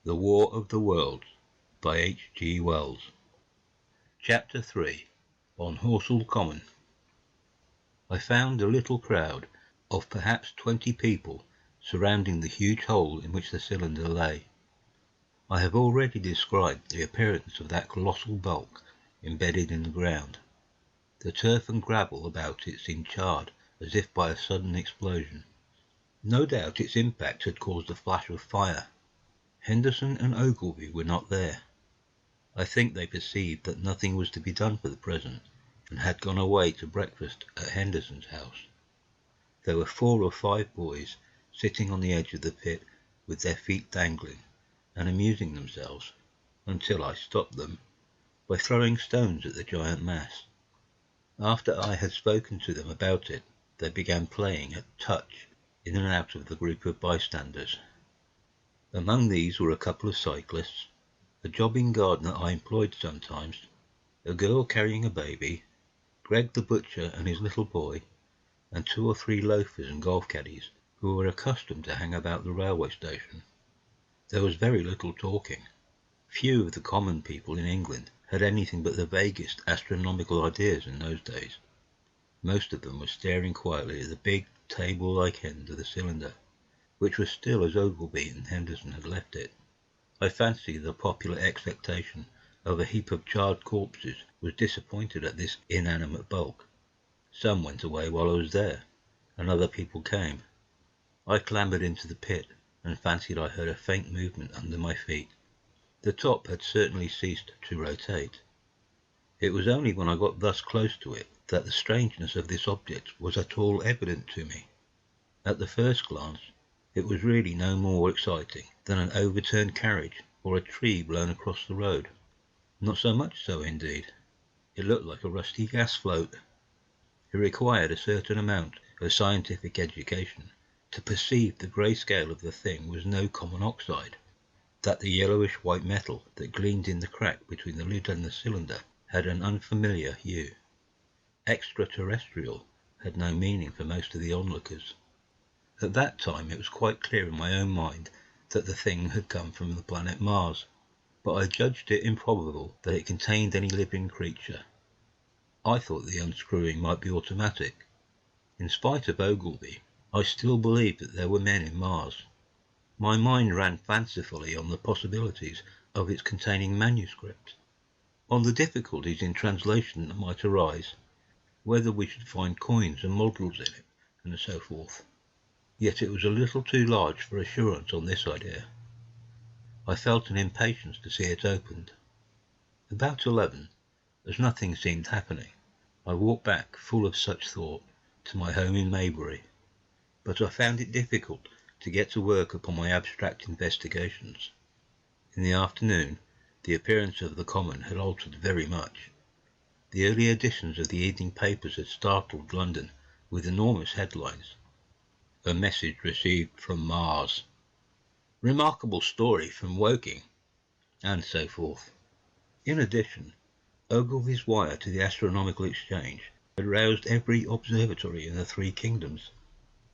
The War of the Worlds by H. G. Wells. Chapter 3. On Horsell Common. I found a little crowd of perhaps 20 people surrounding the huge hole in which the cylinder lay. I have already described the appearance of that colossal bulk embedded in the ground. The turf and gravel about it seemed charred as if by a sudden explosion. No doubt its impact had caused a flash of fire. Henderson and Ogilvy were not there. I think they perceived that nothing was to be done for the present, and had gone away to breakfast at Henderson's house. There were 4 or 5 boys sitting on the edge of the pit with their feet dangling, and amusing themselves, until I stopped them, by throwing stones at the giant mass. After I had spoken to them about it, they began playing at touch in and out of the group of bystanders. Among these were a couple of cyclists, a jobbing gardener I employed sometimes, a girl carrying a baby, Greg the butcher and his little boy, and 2 or 3 loafers and golf caddies who were accustomed to hang about the railway station. There was very little talking. Few of the common people in England had anything but the vaguest astronomical ideas in those days. Most of them were staring quietly at the big table-like end of the cylinder, which was still as Ogilvy and Henderson had left it. I fancy the popular expectation of a heap of charred corpses was disappointed at this inanimate bulk. Some went away while I was there, and other people came. I clambered into the pit, and fancied I heard a faint movement under my feet. The top had certainly ceased to rotate. It was only when I got thus close to it that the strangeness of this object was at all evident to me. At the first glance, it was really no more exciting than an overturned carriage or a tree blown across the road. Not so much so, indeed. It looked like a rusty gas float. It required a certain amount of scientific education to perceive the grey scale of the thing was no common oxide, that the yellowish-white metal that gleamed in the crack between the lid and the cylinder had an unfamiliar hue. Extraterrestrial had no meaning for most of the onlookers. At that time it was quite clear in my own mind that the thing had come from the planet Mars, but I judged it improbable that it contained any living creature. I thought the unscrewing might be automatic. In spite of Ogilvy, I still believed that there were men in Mars. My mind ran fancifully on the possibilities of its containing manuscripts, on the difficulties in translation that might arise, whether we should find coins and models in it, and so forth. Yet it was a little too large for assurance on this idea. I felt an impatience to see it opened. About 11, as nothing seemed happening, I walked back, full of such thought, to my home in Maybury, but I found it difficult to get to work upon my abstract investigations. In the afternoon, the appearance of the common had altered very much. The early editions of the evening papers had startled London with enormous headlines. A message received from Mars, remarkable story from Woking, and so forth. In addition, Ogilvy's wire to the Astronomical Exchange had roused every observatory in the 3 kingdoms.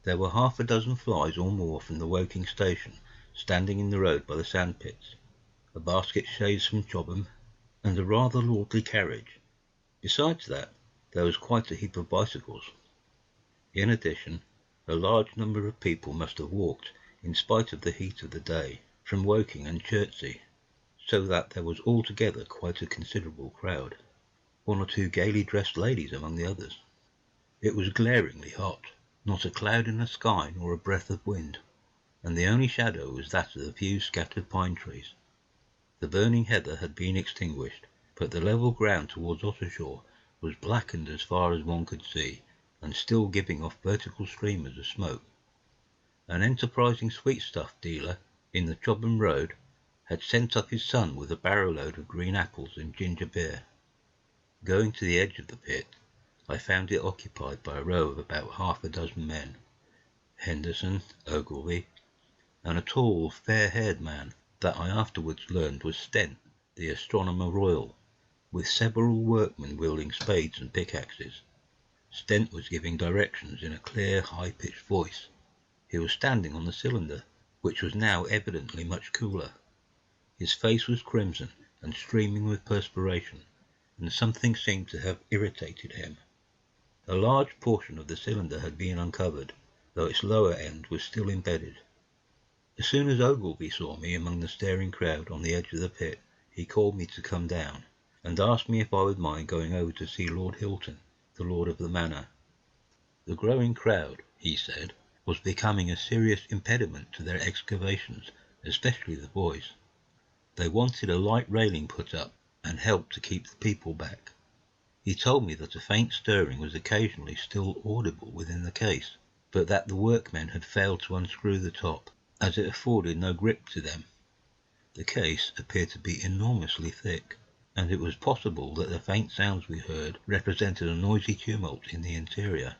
There were half a dozen flies or more from the Woking station standing in the road by the sandpits, a basket chaise from Chobham, and a rather lordly carriage. Besides that, there was quite a heap of bicycles. In addition, a large number of people must have walked, in spite of the heat of the day, from Woking and Chertsey, so that there was altogether quite a considerable crowd, 1 or 2 gaily dressed ladies among the others. It was glaringly hot, not a cloud in the sky nor a breath of wind, and the only shadow was that of the few scattered pine trees. The burning heather had been extinguished, but the level ground towards Ottershaw was blackened as far as one could see, and still giving off vertical streamers of smoke. An enterprising sweetstuff dealer in the Chobham Road had sent up his son with a barrow-load of green apples and ginger beer. Going to the edge of the pit, I found it occupied by a row of about half a dozen men, Henderson, Ogilvy, and a tall, fair-haired man that I afterwards learned was Stent, the Astronomer Royal, with several workmen wielding spades and pickaxes. Stent was giving directions in a clear, high-pitched voice. He was standing on the cylinder, which was now evidently much cooler. His face was crimson and streaming with perspiration, and something seemed to have irritated him. A large portion of the cylinder had been uncovered, though its lower end was still embedded. As soon as Ogilvy saw me among the staring crowd on the edge of the pit, he called me to come down, and asked me if I would mind going over to see Lord Hilton, the lord of the manor. The growing crowd, he said, was becoming a serious impediment to their excavations, especially the boys. They wanted a light railing put up, and help to keep the people back. He told me that a faint stirring was occasionally still audible within the case, but that the workmen had failed to unscrew the top, as it afforded no grip to them. The case appeared to be enormously thick, and it was possible that the faint sounds we heard represented a noisy tumult in the interior.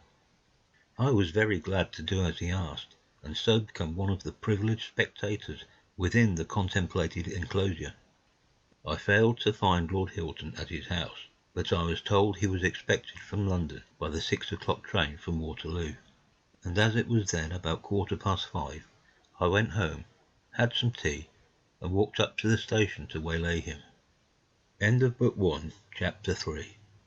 I was very glad to do as he asked, and so become one of the privileged spectators within the contemplated enclosure. I failed to find Lord Hilton at his house, but I was told he was expected from London by the 6 o'clock train from Waterloo, and as it was then about 5:15, I went home, had some tea, and walked up to the station to waylay him. End of Book 1, Chapter 3.